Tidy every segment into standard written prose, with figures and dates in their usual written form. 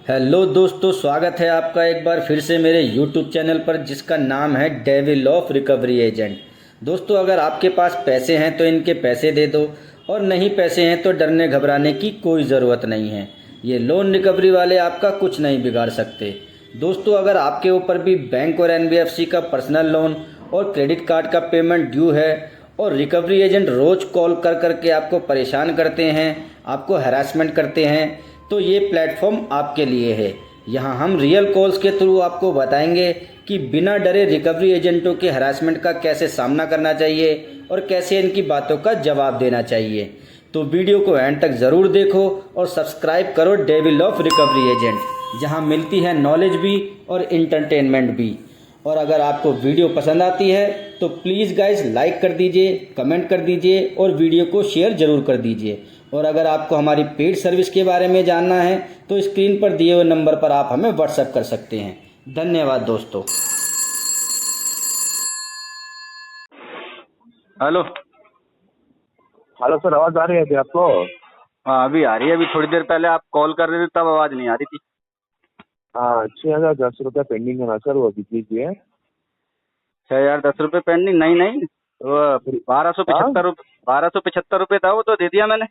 Hello दोस्तों, स्वागत है आपका एक बार फिर से मेरे YouTube चैनल पर जिसका नाम है डेविल ऑफ रिकवरी एजेंट। दोस्तों, अगर आपके पास पैसे हैं तो इनके पैसे दे दो, और नहीं पैसे हैं तो डरने घबराने की कोई ज़रूरत नहीं है। ये लोन रिकवरी वाले आपका कुछ नहीं बिगाड़ सकते। दोस्तों, अगर आपके ऊपर भी बैंक और NBFC का पर्सनल लोन और क्रेडिट कार्ड का पेमेंट ड्यू है और रिकवरी एजेंट रोज़ कॉल कर करके आपको परेशान करते हैं, आपको हैरासमेंट करते हैं, तो ये प्लेटफॉर्म आपके लिए है। यहाँ हम रियल कॉल्स के थ्रू आपको बताएंगे कि बिना डरे रिकवरी एजेंटों के हरासमेंट का कैसे सामना करना चाहिए और कैसे इनकी बातों का जवाब देना चाहिए। तो वीडियो को एंड तक ज़रूर देखो और सब्सक्राइब करो डेविल ऑफ रिकवरी एजेंट, जहाँ मिलती है नॉलेज भी और इंटरटेनमेंट भी। और अगर आपको वीडियो पसंद आती है तो प्लीज़ गाइस लाइक कर दीजिए, कमेंट कर दीजिए और वीडियो को शेयर ज़रूर कर दीजिए। और अगर आपको हमारी पेड सर्विस के बारे में जानना है तो स्क्रीन पर दिए हुए नंबर पर आप हमें व्हाट्सएप कर सकते हैं। धन्यवाद दोस्तों। हेलो। हेलो सर, आवाज आ रही है क्या आपको? हाँ, अभी आ रही है। अभी थोड़ी देर पहले आप कॉल कर रहे थे तब आवाज नहीं आ रही थी। हाँ, 6,10 रुपया पेंडिंग है ना सर, वो किस लीजिए। 6,010 रुपये पेंडिंग? नहीं नहीं, वो 1275 रुपये था, वो तो दे दिया मैंने।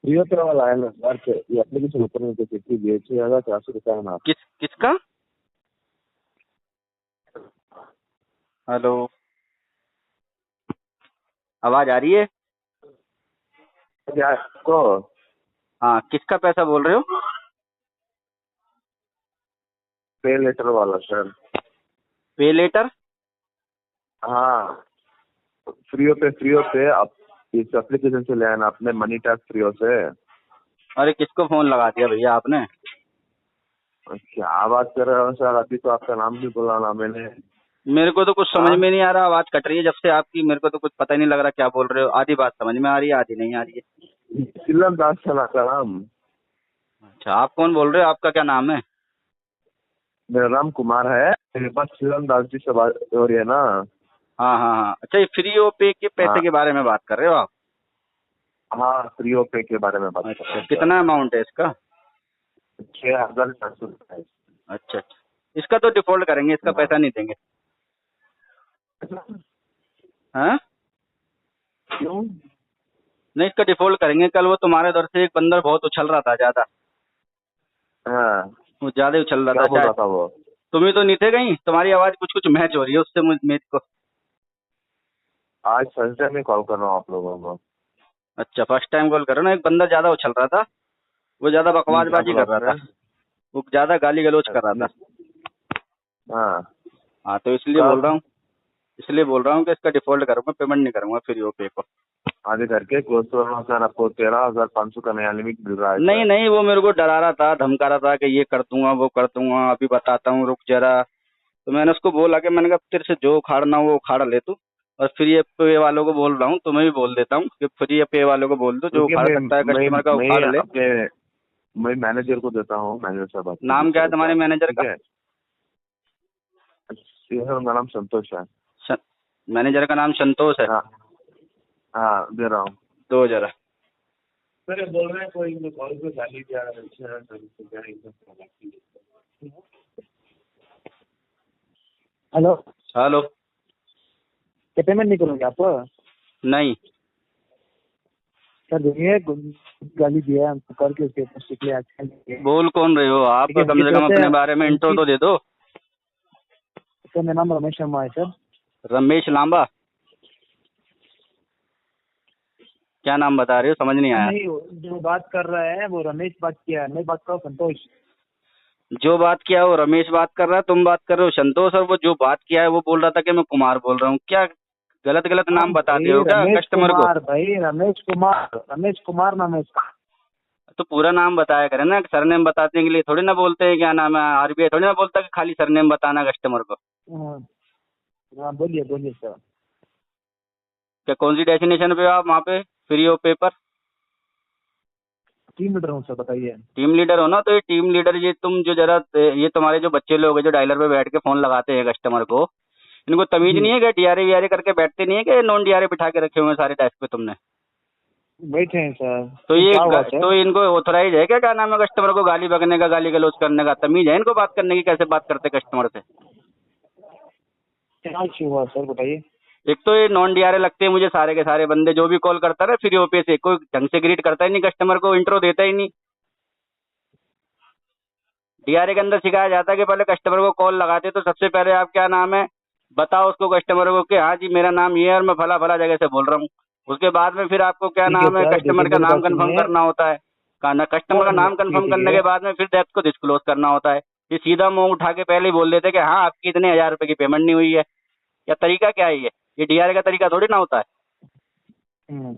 प्रियो पे वाला है ना सर, ये एप्लीकेशन ऊपर में किस लीजिए, 6,400 रुपया है ना। किसका? हेलो, आवाज आ रही है? क्या आपको? हाँ, किसका पैसा बोल रहे हो? पे लेटर वाला सर। पे लेटर? हाँ, फ्रीओ पे आप इस एप्लीकेशन से ले आना अपने मनी टैक्स फ्रीओ से। अरे किसको फोन लगा दिया भैया आपने? क्या बात कर रहे हो सर, अभी तो आपका नाम भी बोला ना मैंने। मेरे को तो कुछ समझ हाँ, में नहीं आ रहा, आवाज कट रही है जब से आपकी। मेरे को तो कुछ पता ही नहीं लग रहा क्या बोल रहे हो। आधी बात समझ में आ रही है, आधी नहीं आ रही है। सिलन दास है ना आपका नाम? अच्छा, आप कौन बोल रहे हो? आपका क्या नाम है? मेरा नाम कुमार है, मेरे पास सिलन दास जी से बात हो रही है ना। हाँ हाँ हाँ, अच्छा, ये फ्री ओ पे के पैसे हाँ के बारे में बात कर रहे हो आप? हाँ, फ्रीओ पे के बारे में बात कर रहे अच्छा, हैं सर। कितना अमाउंट है इसका? 6,400 रुपये। अच्छा अच्छा, इसका तो डिफॉल्ट करेंगे, इसका हाँ। पैसा नहीं देंगे। हाँ, क्यों? नहीं, इसका डिफॉल्ट करेंगे। कल वो तुम्हारे दर से एक बंदर बहुत उछल रहा था ज्यादा, हाँ, वो ज्यादा उछल रहा क्या था बोल शायद। रहा था वो? तुम ही तो नहीं थे कहीं? तुम्हारी आवाज कुछ कुछ मैच हो रही है उससे मेरे को। आज फर्स्ट टाइम में कॉल कर रहा हूँ आप लोगों को। अच्छा, फर्स्ट टाइम कॉल कर रहे हो ना। एक बंदा ज्यादा उछल रहा था, वो ज्यादा क्या बकवासबाजी बोला कर रहा आपने? था, वो ज्यादा गाली गलौज कर रहा था। हाँ, हाँ, तो इसलिए बोल रहा हूँ, कि इसका डिफॉल्ट करूंगा, पेमेंट नहीं करूंगा फ्री ओ पे को। आगे करके क्लोज कर रहा हूँ सर, आपको 13,500 का नया लिमिट मिल रहा है नहीं सर। नहीं, वो मेरे को डरा रहा था, धमका रहा था कि ये कर दूंगा, वो कर दूंगा, अभी बताता हूँ, रुक जरा। तो मैंने उसको बोला कि मैंने कहा तेरे से जो उखाड़ना हो वो उखाड़ ले तू। और फ्री पे वालों को बोल रहा हूँ, तुम्हें भी बोल देता हूँ कि फ्री पे वालों को बोल दो, जो क्योंकि उखाड़ सकता है मैं कस्टमर का मैं उखाड़ ले। अपने मैं मैनेजर को देता हूँ, मैनेजर से बात कीजिए नाम क्या सर है एक तुम्हारे बार, मैनेजर ठीक का? है? सर उनका नाम संतोष है। श- मैनेजर का नाम संतोष है? हाँ हाँ, दे रहा हूँ। दो जरा। सर ये बोल रहे हैं कोई कॉल पे गाली दिया है। Hello, hello. क्या पेमेंट नहीं करोगे आप? नहीं, सर देखिए, गाली दिया है हमको करके, उसके ऊपर शिकले एक्शन लिए। बोल कौन रहे हो आप? ठीक है, कम उनकी से कम तरफ अपने बारे में से इंट्रो उनकी। तो दे दो। सर मेरा नाम रमेश शर्मा है सर। रमेश लांबा? क्या नाम बता रहे हो, समझ नहीं आया। नहीं, जो बात कर रहा है वो रमेश बात किया है, मैं बात कर रहा हूँ संतोष। जो बात किया है वो रमेश बात कर रहा है, तुम बात कर रहे हो संतोष, और वो जो बात किया है वो बोल रहा था कि मैं कुमार बोल रहा हूँ। क्या गलत गलत हाँ नाम बताते भाई, हो क्या रमेश कस्टमर को? कुमार भाई, रमेश कुमार नाम है इसका। तो पूरा नाम बताया करें ना, सरनेम बताने के लिए थोड़ी ना बोलते हैं क्या नाम है। RBI थोड़ी ना बोलता कि खाली सरनेम बताना कस्टमर को। हाँ हाँ, बोलिए बोलिए सर। क्या कौन सी डेस्टिनेशन पे हो आप वहाँ पे फ्री हो पेपर? टीम लीडर हूँ सर, बताइए। टीम लीडर हो ना, तो ये टीम लीडर, ये तुम जो जरा, ये तुम्हारे जो बच्चे लोग हैं जो डायलर पे बैठ के फोन लगाते हैं कस्टमर को, इनको तमीज जी, नहीं है कि DRA वीआरए करके बैठते नहीं है कि नॉन DRA बिठा के रखे हुए हैं सारे डेस्क पे तुमने? बैठे हैं सर। तो ये क्या हुआ सर? तो इनको ऑथराइज है क्या नाम है कस्टमर को गाली बकने का, गाली गलौज करने का? तमीज है इनको बात करने की? कैसे बात करते कस्टमर से? क्या इशू हुआ सर, बताइए। एक तो ये नॉन डीआरए लगते हैं मुझे सारे के सारे बंदे, जो भी कॉल करता है ना फ्री ओपी से, कोई ढंग से ग्रीट करता ही नहीं कस्टमर को, इंट्रो देता ही नहीं। डीआरए के अंदर सिखाया जाता है कि पहले कस्टमर को कॉल लगाते तो सबसे पहले आप क्या नाम है बताओ उसको कस्टमर को कि हाँ जी मेरा नाम ये है और मैं फला फला जगह से बोल रहा हूँ। उसके बाद में फिर आपको क्या ठीक है नाम है सर, कस्टमर देखिए का मेरी नाम बात कंफर्म सुनिए। करना होता है। कस्टमर का नाम ठीक है कंफर्म ठीक करने है। के बाद में फिर डेप्थ को डिस्क्लोज करना होता है। ये सीधा मुंह उठा के पहले ही बोल देते कि हाँ आपकी इतने 1000 रुपए की पेमेंट नहीं हुई है। या तरीका क्या है ये डीआरए का तरीका थोड़ी ना होता है। हम्म।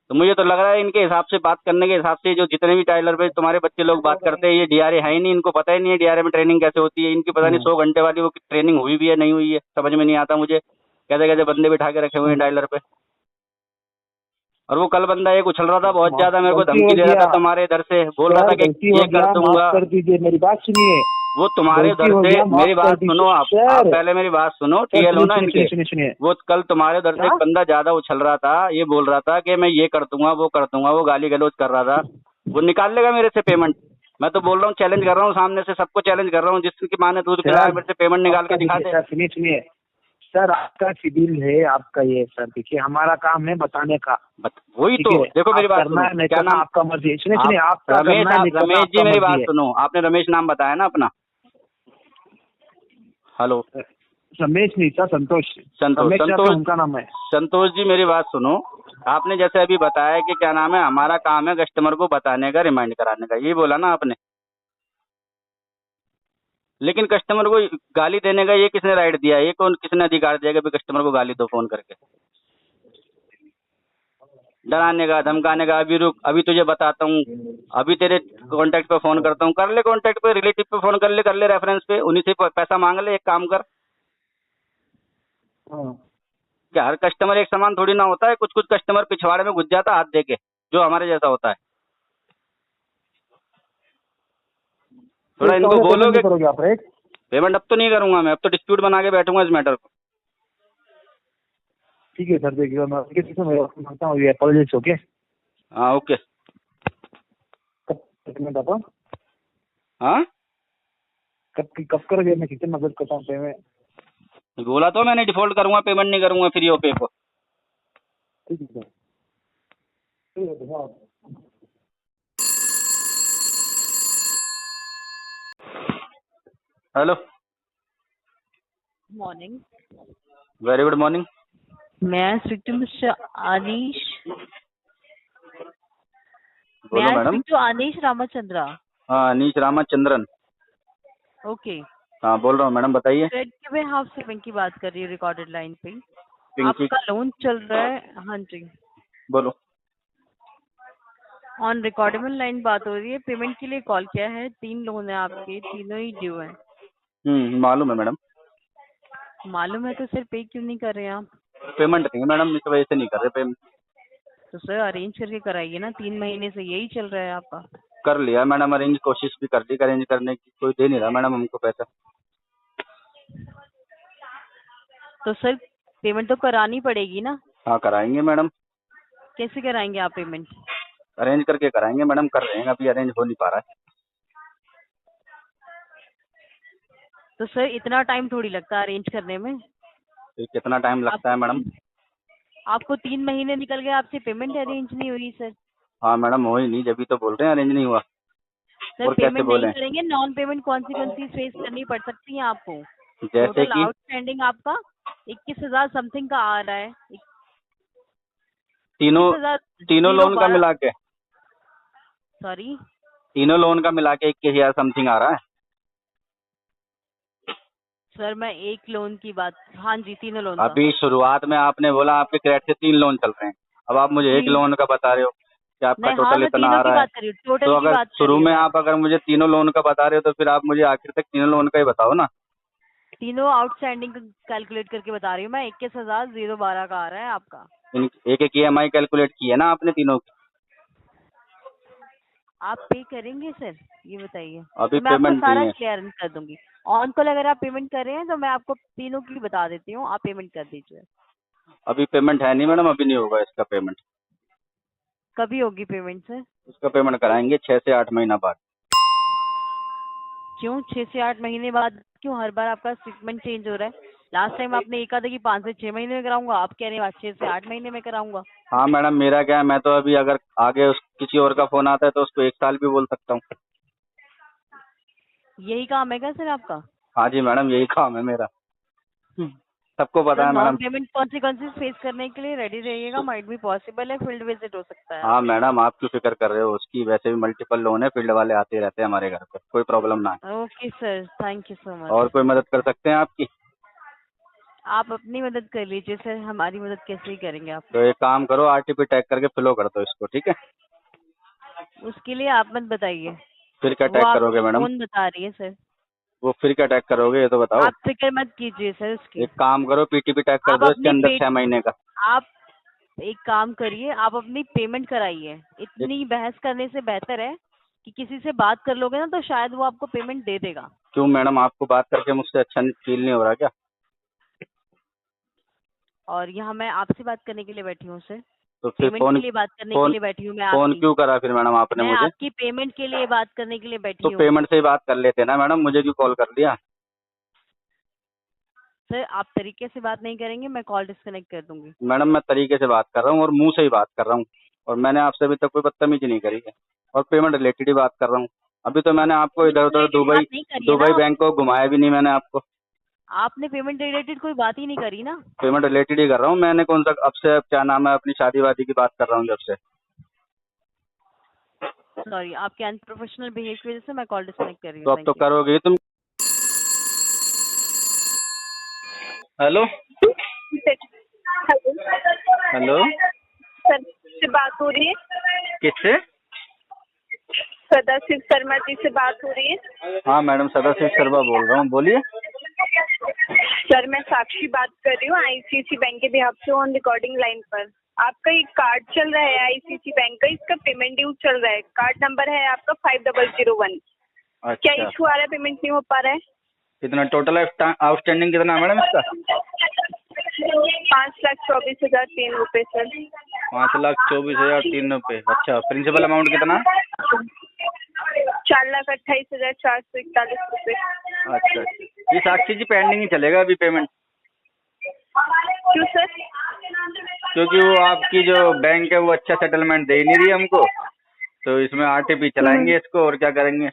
तो मुझे तो लग रहा है इनके हिसाब से, बात करने के हिसाब से, जो जितने भी टाइलर पे तुम्हारे बच्चे लोग बात करते हैं ये डीआरए है ही नहीं, इनको पता ही नहीं है डीआरए में ट्रेनिंग कैसे होती है। इनकी पता नहीं 100 घंटे वाली वो ट्रेनिंग हुई भी है नहीं हुई है, समझ में नहीं आता मुझे। कैसे कैसे बंदे बिठा के रखे हुए हैं टाइलर पे। और वो कल बंदा एक उछल रहा था बहुत ज्यादा, मेरे को गलती धमकी हो दे रहा था गया तुम्हारे इधर से, बोल रहा था सर, कि गलती हो ये कर गया, दूंगा। माफ कर दीजिए, मेरी बात सुनिए। वो तुम्हारे गलती उधर हो से, गया, माफ मेरी कर बात सुनो, दीजिए आप सर। पहले मेरी बात सुनो, सर टीएल हो सुनिए ना सुनिए इनके। सुनिए सुनिए सुनिए। वो कल तुम्हारे उधर से क्या? एक बंदा ज्यादा उछल रहा था, ये बोल रहा था कि मैं ये कर दूंगा वो कर दूंगा, वो गाली गलौज कर रहा था। वो निकाल लेगा मेरे से पेमेंट। मैं तो बोल रहा हूँ, चैलेंज कर रहा हूँ, सामने से सबको चैलेंज कर रहा हूँ, जिसकी माँ ने दूध पिलाया सर मेरे से पेमेंट निकाल के आपका दिखा देखिए दे। सर, सुनिए सुनिए सर, आपका शेड्यूल है आपका, ये सर देखिए हमारा काम है बताने का। वही ठीक तो है, देखो मेरी आप बात करना सुनो, है नहीं क्या करना नाम? आपका मर्जी है। सुनिए सुनिए, आपका रमेश, करना है आप नहीं करना रमेश जी आपका मेरी मर्जी बात है। सुनो, आपने रमेश नाम बताया ना अपना? हेलो? रमेश नहीं सर, संतोष। संतोष, रमेश सर तो संतोष, उनका नाम है। संतोष जी मेरी बात सुनो। आपने जैसे अभी बताया कि क्या नाम है हमारा काम है कस्टमर को बताने का, रिमाइंड कराने का, ये बोला ना आपने। लेकिन कस्टमर को गाली देने का ये किसने राइट दिया? ये कौन, किसने अधिकार दिया कि भाई कस्टमर को गाली दो फोन करके? डराने का, धमकाने का। अभी रुक, अभी तुझे बताता हूँ, अभी तेरे कांटेक्ट पे फोन करता हूँ। कर ले कांटेक्ट पे, रिलेटिव पे फोन कर ले रेफरेंस पे, उन्हीं से पैसा मांग ले। एक काम कर, हाँ। क्या हर कस्टमर एक समान थोड़ी ना होता है? कुछ कुछ कस्टमर पिछवाड़े में घुस जाता हाथ दे के, जो हमारे जैसा होता है। तो थोड़ा इसका इनको मतलब पेमेंट बोलोगे। नहीं करोगे आप, राइट? पेमेंट अब तो नहीं करूंगा मैं, अब तो डिस्प्यूट बना के बैठूंगा इस मैटर को। ठीक है सर, देखिए मैं मांगता हूँ, ये अपॉलॉजिस ओके। हाँ ओके। कब पेमेंट आता? हाँ कब करोगे? मैं कितने मदद करता हूँ पेमेंट? बोला तो मैंने, डिफॉल्ट करूंगा, पेमेंट नहीं करूंगा फ्री ओ पे को। ठीक है सर, ठीक है धन्यवाद। Hello, Morning. Very good morning. May I speak to Mr. Anish? May बोलो I madam. speak to Anish Ramachandra? हाँ अनीश रामाचंद्रन। Okay. हाँ बोल रहा हूँ मैडम, बताइए। क्रेडिट के बेहाफ से पिंकी बात कर रही हूँ, रिकॉर्डेड लाइन पे। पिंकी, आपका लोन चल रहा है, हाँ जी। बोलो। ऑन रिकॉर्डेबल लाइन बात हो रही है। पेमेंट के लिए कॉल किया है। 3 लोन है आपके, तीनों ही ड्यू हैं। मालूम है मैडम। मालूम है तो सर पे क्यों नहीं कर रहे हैं आप? पेमेंट नहीं है मैडम, इस वजह से नहीं कर रहे पेमेंट। तो सर अरेंज करके कराइए ना, 3 महीने से यही चल रहा है आपका। कर लिया मैडम अरेंज, कोशिश भी कर ली अरेंज करने की, कोई दे नहीं रहा मैडम हमको पैसा। तो सर पेमेंट तो करानी पड़ेगी ना। हाँ कराएंगे मैडम, कैसे कराएंगे आप पेमेंट? अरेंज करके कराएंगे मैडम, कर रहे हैं, अभी अरेंज हो नहीं पा रहा है। तो सर इतना टाइम थोड़ी लगता है अरेंज करने में। तो कितना टाइम लगता है मैडम? आपको 3 महीने निकल गए, आपसे पेमेंट अरेंज नहीं हुई सर। हाँ मैडम हो ही नहीं, जब भी तो बोल रहे हैं अरेंज नहीं हुआ। सर और कैसे पेमेंट बोले? नहीं करेंगे, नॉन पेमेंट कॉन्सिक्वेंसेस फेस करनी पड़ सकती है आपको। जैसे टोटल कि आउटस्टैंडिंग आपका 21,000 समथिंग का आ रहा है। तीनों 21,000 तीनों लोन का मिला के, सॉरी तीनों लोन का मिला के 21,000 समथिंग आ रहा है। सर मैं एक लोन की बात, हाँ जी तीनों लोन का। अभी शुरुआत में आपने बोला आपके क्रेडिट से 3 लोन चल रहे हैं, अब आप मुझे एक जी। लोन का बता रहे हो कि आपका नहीं हाँ टोटल मैं इतना तीनों आ की रहा है। बात कर रही हूँ, टोटल तो की अगर बात कर शुरू रही हूँ में मैं। आप अगर मुझे तीनों लोन का बता रहे हो तो फिर आप मुझे आखिर तक तीनों लोन का ही बताओ ना। तीनों आउटस्टैंडिंग कैलकुलेट करके बता रही हूँ मैं। 21,012 का आ रहा है आपका। एक एक EMI कैलकुलेट की है ना आपने तीनों की? आप पे करेंगे सर, ये बताइए। अभी तो मैं आपको पेमेंट नहीं सारा है। क्लियरेंस कर दूंगी। ऑन कॉल अगर आप पेमेंट कर रहे हैं तो मैं आपको तीनों की बता देती हूँ, आप पेमेंट कर दीजिए। अभी पेमेंट है नहीं मैडम, अभी नहीं होगा इसका पेमेंट। कभी होगी पेमेंट सर? उसका पेमेंट कराएंगे 6 से 8 महीना बाद। क्यों 6 से 8 महीने बाद क्यों? हर बार आपका स्टेटमेंट चेंज हो रहा है। लास्ट टाइम आपने एक कहा था कि 5 से 6 महीने में कराऊंगा, आप कह रहे हैं 6 से 8 महीने में कराऊंगा। हाँ मैडम, मेरा क्या है, मैं तो अभी अगर आगे किसी और का फोन आता है तो उसको 1 साल भी बोल सकता हूँ। यही काम है क्या सर आपका? हाँ जी मैडम, यही काम है मेरा। सबको पता सर है non madam. Payment consequences face करने के लिए रेडी रहिएगा, माइट भी पॉसिबल है फील्ड विजिट हो सकता है। हाँ मैडम, आप क्यों फिक्र कर रहे हो उसकी, वैसे भी मल्टीपल लोन है, फील्ड वाले आते रहते हैं हमारे घर पे, कोई प्रॉब्लम ना है। Okay sir, thank you so और मच। कोई मदद कर सकते हैं आपकी? आप अपनी मदद कर लीजिए सर, हमारी मदद कैसे ही करेंगे आप? तो एक काम करो, आरटीपी टैग करके फ्लो कर दो इसको, ठीक है? उसके लिए आप मत बताइए, फिर क्या वो टैग आपकी करोगे मैडम? फोन बता रही है सर। वो फिर क्या टैग करोगे ये तो बताओ। आप फिक्र मत कीजिए सर उसकी। एक काम करो, पीटीपी टैग कर आप दो इसके अपनी अंदर पेट 6 महीने का। आप एक काम करिए, आप अपनी पेमेंट कराइए। इतनी बहस करने से बेहतर है कि किसी से बात कर लोगे ना तो शायद वो आपको पेमेंट दे देगा। क्यों मैडम, आपको बात करके मुझसे अच्छा फील नहीं हो रहा क्या? और यहाँ मैं आपसे बात करने के लिए बैठी हूँ सर, तो फिर पेमेंट के लिए बात करने के लिए बैठी हूँ मैं फोन आपकी। क्यों करा फिर मैडम आपने मैं मुझे? आपकी पेमेंट के लिए बात करने के लिए तो बैठी हूँ। पेमेंट से ही बात कर लेते ना मैडम, मुझे क्यों कॉल कर दिया? सर आप तरीके से बात नहीं करेंगे, मैं कॉल डिस्कनेक्ट कर दूंगी। मैडम मैं तरीके से बात कर रहा हूँ और मुंह से ही बात कर रहा हूँ, और मैंने आपसे अभी तक कोई बदतमीजी नहीं करी है, और पेमेंट रिलेटेड ही बात कर रहा हूँ। अभी तो मैंने आपको इधर उधर दुबई बात नहीं करी है ना दुबई बैंक को घुमाया भी नहीं मैंने आपको। आपने पेमेंट रिलेटेड कोई बात ही नहीं करी ना। पेमेंट रिलेटेड ही कर रहा हूँ मैंने, कौन सा अब से क्या नाम है, अपनी शादी वादी की बात कर रहा हूँ जब से। सॉरी, आपके अनप्रोफेशनल बिहेव की वजह से मैं कॉल डिस्कनेक्ट कर रही तो हूँ। अब तो करोगे ही तुम। हेलो हेलो, सर से बात हो रही है? किससे? सदाशिव शर्मा जी से बात हो रही है? हाँ मैडम, सदाशिव शर्मा बोल रहा हूँ, बोलिए। सर मैं साक्षी बात कर रही हूँ आईसीआईसी बैंक के बिहाफ से, ऑन रिकॉर्डिंग लाइन पर। आपका एक कार्ड चल रहा है आईसीआईसी बैंक का, इसका पेमेंट ड्यू चल रहा है। कार्ड नंबर है आपका 5001। क्या अच्छा, इशू आ रहा है, पेमेंट नहीं हो पा रहा है? कितना टोटल आउटस्टैंडिंग कितना है मैडम इसका? 5,24,003 सर। 5,24,003 अच्छा, प्रिंसिपल अमाउंट कितना? 4,28,441 अच्छा, ये साक्षी जी पेंडिंग ही चलेगा अभी पेमेंट, क्यों सर? क्योंकि वो आपकी जो बैंक है वो अच्छा सेटलमेंट दे ही नहीं रही हमको, तो इसमें आरटीपी चलाएंगे इसको, और क्या करेंगे।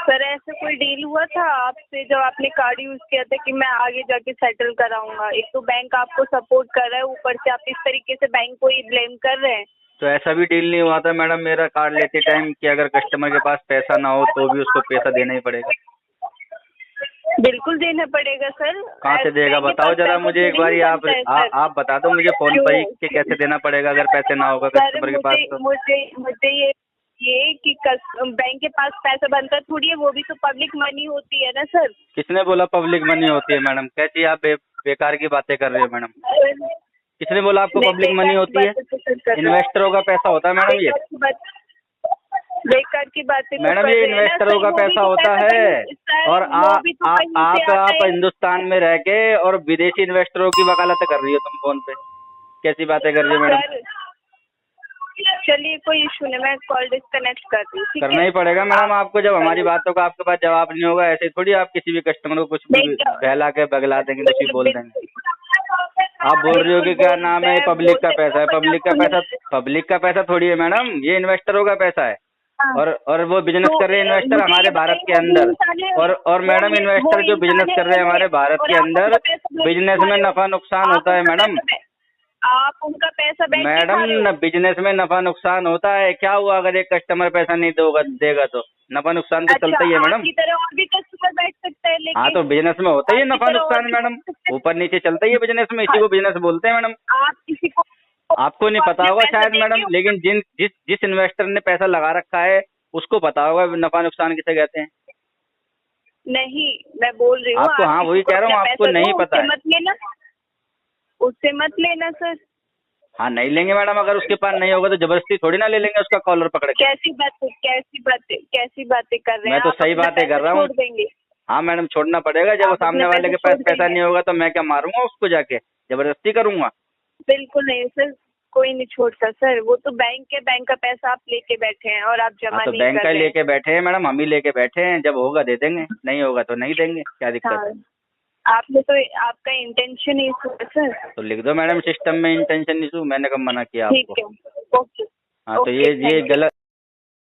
सर ऐसा कोई डील हुआ था आपसे जब आपने कार्ड यूज किया था कि मैं आगे जाके सेटल कराऊंगा? एक तो बैंक आपको सपोर्ट कर रहा है, ऊपर से आप इस तरीके से बैंक को ही ब्लेम कर रहे हैं। तो ऐसा भी डील नहीं हुआ था मैडम मेरा कार्ड लेते टाइम कि अगर कस्टमर के पास पैसा ना हो तो भी उसको पैसा देना ही पड़ेगा? बिल्कुल देना पड़ेगा सर। कहाँ से देगा बताओ जरा मुझे एक बार, आप बता दो मुझे फोन पर ही कि कैसे देना पड़ेगा अगर पैसे ना होगा कस्टमर के पास तो। मुझे ये कि बैंक के पास पैसा बनता थोड़ी है, वो भी तो पब्लिक मनी होती है ना सर। किसने बोला पब्लिक मनी होती है मैडम? कैसी आप बेकार की बातें कर रहे हो मैडम? किसने बोला आपको पब्लिक मनी होती है? इन्वेस्टरों का पैसा होता है मैडम ये। बेकार की बातें मैडम ये इन्वेस्टरों का पैसा होता है, और आप हिंदुस्तान में रह के और विदेशी इन्वेस्टरों की वकालत कर रही हो तुम फोन पे, कैसी बातें कर रही हो मैडम? चलिए कोई इशू नहीं, मैं कॉल डिस्कनेक्ट कर दी। करना ही पड़ेगा मैडम आपको, जब हमारी बातों का आपके पास जवाब नहीं होगा। ऐसे थोड़ी आप किसी भी कस्टमर को कुछ भी बहला के बगला देंगे, कुछ भी बोल देंगे। आप बोल रही हो कि क्या नाम है, पब्लिक का पैसा है। पब्लिक का पैसा थोड़ी है मैडम, ये इन्वेस्टरों का पैसा है। और वो बिजनेस कर रहे हैं इन्वेस्टर हमारे भारत के अंदर, और मैडम इन्वेस्टर जो बिजनेस कर रहे हैं हमारे भारत के अंदर, बिजनेस में नफा नुकसान होता है मैडम। आप उनका पैसा मैडम बिजनेस में नफा नुकसान होता है, क्या हुआ अगर एक कस्टमर पैसा नहीं देगा तो नफा नुकसान तो चलता ही है मैडम। आपकी तरह और भी कस्टमर बैठ सकते हैं, लेकिन हाँ तो बिजनेस में होता ही है नफा नुकसान मैडम, ऊपर नीचे चलता ही है बिजनेस में, इसी को बिजनेस बोलते हैं मैडम। आप किसी को आपको नहीं पता होगा शायद मैडम, लेकिन जिस इन्वेस्टर ने पैसा लगा रखा है उसको पता होगा नफा नुकसान किसे कहते हैं। नहीं, मैं बोल रही हूँ आपको, हाँ वही कह रहा हूँ, आपको नहीं पता है, उससे मत लेना सर। हाँ नहीं लेंगे मैडम, अगर उसके पास नहीं होगा तो जबरदस्ती थोड़ी ना ले लेंगे उसका कॉलर पकड़ के। कैसी बातें कर रहे हैं? मैं तो सही बातें कर रहा हूँ। हाँ मैडम छोड़ना पड़ेगा, जब वो सामने वाले के पास पैसा नहीं होगा तो मैं क्या मारूंगा उसको जाके, जबरदस्ती करूंगा? बिल्कुल नहीं सर, कोई नहीं छोड़ता सर, वो तो बैंक का पैसा आप लेके बैठे हैं और आप जमा हाँ तो नहीं बैंक कर का रहे हैं। लेके बैठे हैं मैडम, हम ही लेके बैठे हैं, जब होगा दे देंगे, नहीं होगा तो नहीं देंगे, क्या दिक्कत है। हाँ, आपने तो आपका इंटेंशन ही है सर। तो लिख दो मैडम सिस्टम में इंटेंशन इशू, मैंने कब मना किया ठीक आपको। है, ओके। हाँ तो ओके, ये थैंक यू। गलत